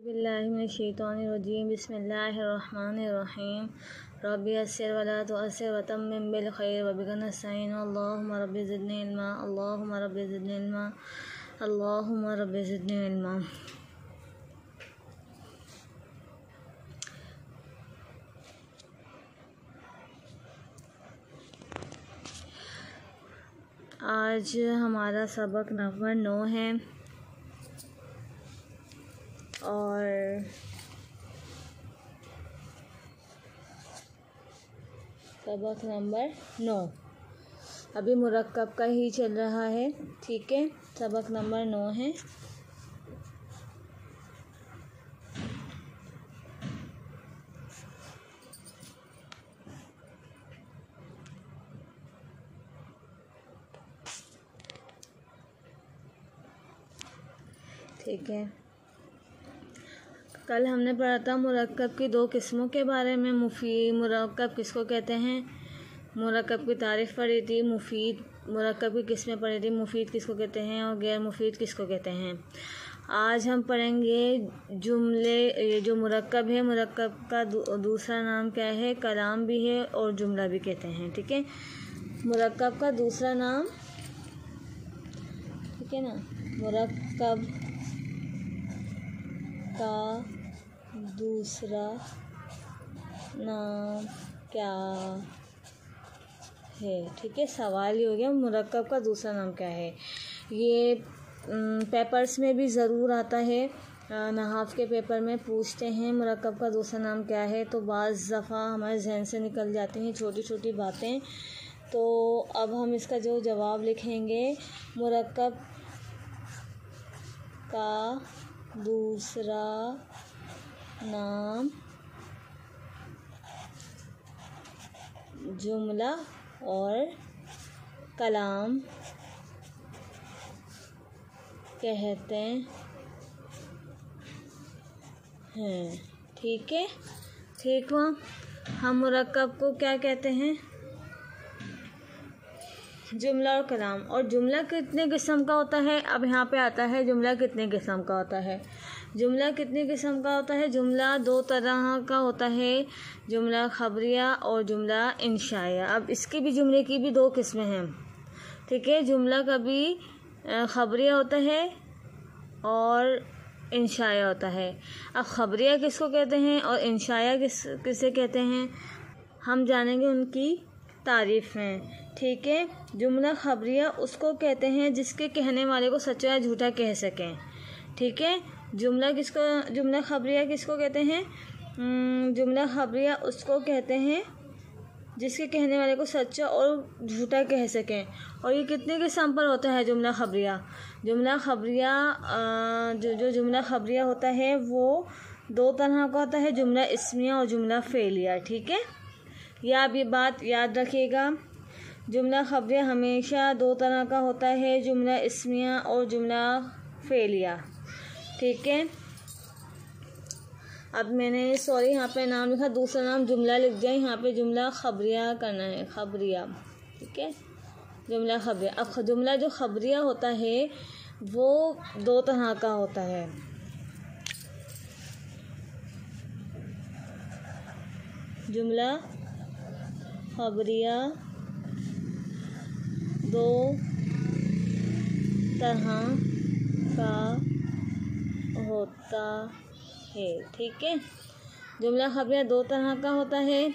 बिस्मिल्लाहिर्रहमानिर्रहीम बिस्मिल्लाहिर्रहमानिर्रहीम रब्बि यस्सिर वला तुअस्सिर वतम्मिम बिल खैर वबिका नस्तईन अल्लाहुम्मा रब्बि ज़िदनी इल्मा अल्लाहुम्मा रब्बि ज़िदनी इल्मा अल्लाहुम्मा रब्बि ज़िदनी इल्मा। आज हमारा सबक नंबर 9 है और सबक नंबर 9 अभी मुरक्कब का ही चल रहा है। ठीक है, सबक नंबर 9 है। ठीक है, कल हमने पढ़ा था मुरक्कब की 2 किस्मों के बारे में। मुफीद मुरक्कब किसको कहते हैं, मुरक्कब की तारीफ़ पढ़ी थी। मुफीद मुरक्कब की किस्में पढ़ी थी, मुफीद किसको कहते हैं और गैर मुफीद किसको कहते हैं। आज हम पढ़ेंगे जुमले। ये जो मुरक्कब है, मुरक्कब का दूसरा नाम क्या है, कलाम भी है और जुमला भी कहते हैं। ठीक है, मुरक्कब का दूसरा नाम, ठीक है ना, मुरक्कब का दूसरा नाम क्या है। ठीक है, सवाल ये हो गया मुरक्कब का दूसरा नाम क्या है। ये पेपर्स में भी ज़रूर आता है, नहाफ के पेपर में पूछते हैं मुरक्कब का दूसरा नाम क्या है, तो बाज़ दफ़ा हमारे जहन से निकल जाती हैं छोटी छोटी बातें। तो अब हम इसका जो जवाब लिखेंगे, मुरक्कब का दूसरा नाम जुमला और कलाम कहते हैं। ठीक है, ठीक हुआ। हम मुरक्कब को क्या कहते हैं, जुमला और कलाम। और जुमला कितने किस्म का होता है, अब यहाँ पे आता है जुमला कितने किस्म का होता है। जुमला कितने किस्म का होता है, जुमला 2 तरह का होता है, जुमला खबरिया और जुमला इंशाया। अब इसकी भी जुमले की भी 2 किस्में हैं। ठीक है, जुमला कभी खबरिया होता है और इंशाया होता है। अब खबरिया किसको कहते हैं और इंशाया किसे कहते हैं, हम जानेंगे उनकी तारीफ़ में। ठीक है, जुमला खबरिया उसको कहते हैं जिसके कहने वाले को सच्चा या झूठा कह सकें। ठीक है, जुमला खबरिया किसको कहते हैं, जुमला खबरिया उसको कहते हैं जिसके कहने वाले को सच्चा और झूठा कह सकें। और ये कितने किस्म पर होता है जुमला खबरिया। जुमला खबरिया जो जुमला खबरिया होता है वो 2 तरह का होता है, जुमला इस्मिया और जुमला फ़ेलिया। ठीक है, या आप ये बात याद रखिएगा, जुमला खबरिया हमेशा 2 तरह का होता है, जुमला इस्मिया और जुमला फ़ेलिया। ठीक है, अब मैंने यहाँ पे नाम लिखा, दूसरा नाम जुमला लिख दिया, यहाँ पे जुमला खबरिया करना है, खबरिया। ठीक है, जुमला खबरिया। अब जुमला जो खबरिया होता है वो 2 तरह का होता है। जुमला खबरिया 2 तरह का होता है। ठीक है, जुमला खबरिया 2 तरह का होता है।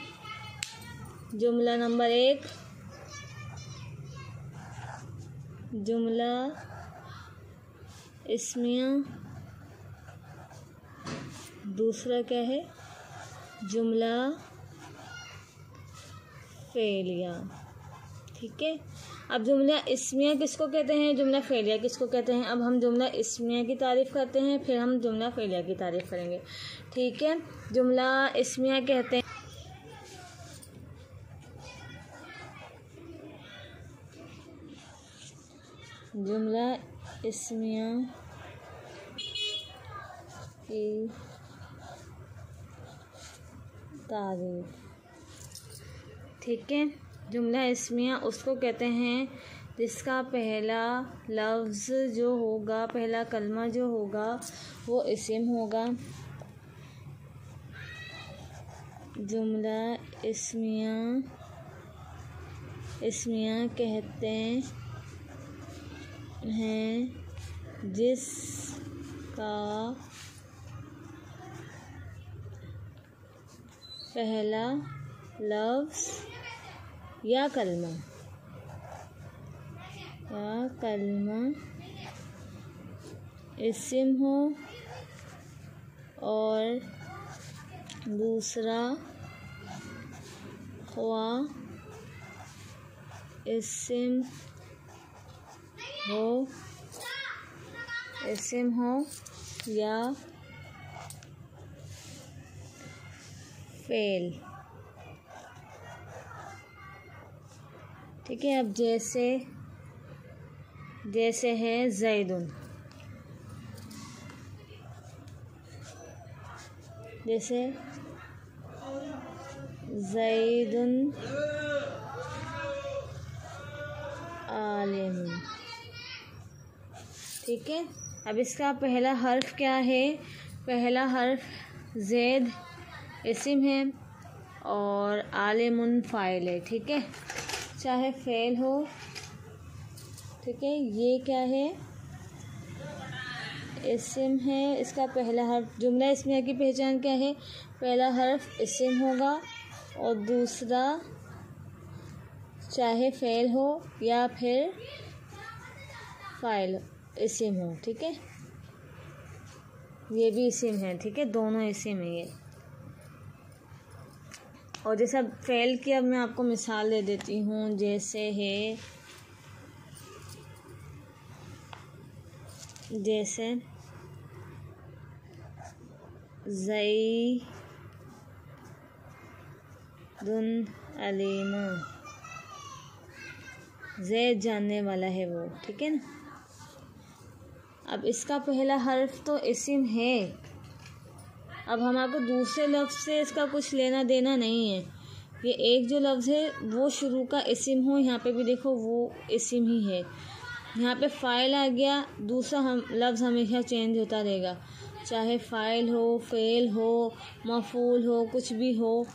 जुमला नंबर 1, जुमला इस्मिया। दूसरा क्या है, जुमला फ़ेलिया। ठीक है, अब जुमला इस्मिया किसको कहते हैं, जुमला फ़ेलिया किसको कहते हैं। अब हम जुमला इस्मिया की तारीफ़ करते हैं, फिर हम जुमला फ़ेलिया की तारीफ़ करेंगे। ठीक है, जुमला इस्मिया कहते हैं, जुमला इस्मिया की तारीफ़। ठीक है, जुमला इस्मिया उसको कहते हैं जिसका पहला लफ्ज़ जो होगा, पहला कलमा जो होगा वो इस्म होगा। जुमला इस्मिया कहते हैं जिसका पहला लफ्ज़ या कलमा इस्म हो और दूसरा ख्वा इस्म हो या फ़ेल। ठीक है। अब जैसे है ज़ैदुन, जैसे ज़ैदुन आलिमुन। ठीक है। अब इसका पहला हर्फ क्या है? पहला हर्फ ज़ैद इस्म है और आलिमुन फ़ाइल है। ठीक है, चाहे फ़ेल हो। ठीक है, ये क्या है? इस्म है। इसका पहला हर्फ, जुमला इस्मिया की पहचान क्या है? पहला हर्फ इस्म होगा और दूसरा चाहे फ़ेल हो या फिर फ़ाइल इस्म हो। ठीक है, ये भी इस्म है। ठीक है, दोनों इस्म है ये। और जैसा फ़ेल की अब मैं आपको मिसाल दे देती हूँ। जैसे ज़ैदुन अलीमा, ज़ैद जानने वाला है वो। ठीक है ना। अब इसका पहला हर्फ तो इस्म है। अब हमारे दूसरे लफ्ज़ से इसका कुछ लेना देना नहीं है। ये एक जो लफ्ज़ है वो शुरू का इस्म हो, यहाँ पे भी देखो वो इस्म ही है। यहाँ पे फ़ाइल आ गया, दूसरा लफ्ज़ हमेशा चेंज होता रहेगा, चाहे फ़ाइल हो, फ़ेल हो, मफ़ूल हो, कुछ भी हो।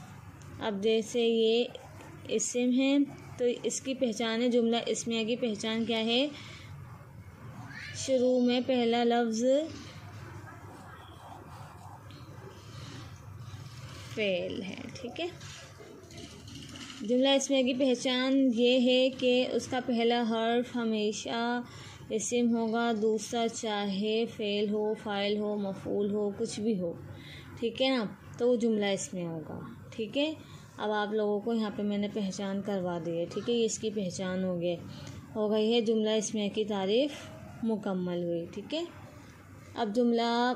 अब जैसे ये इस्म है तो इसकी पहचान है, जुमला इस्मिया की पहचान क्या है? शुरू में पहला लफ्ज़ फ़ेल है। ठीक है, जुमला इस्मिया की पहचान ये है कि उसका पहला हर्फ हमेशा इस्म होगा, दूसरा चाहे फ़ेल हो, फ़ाइल हो, मफ़ूल हो, कुछ भी हो। ठीक है ना, तो वो जुमला इस्मिया होगा। ठीक है, अब आप लोगों को यहाँ पे मैंने पहचान करवा दी है। ठीक है, ये इसकी पहचान हो गई है। जुमला इस्मिया की तारीफ़ मुकम्मल हुई। ठीक है, अब जुमला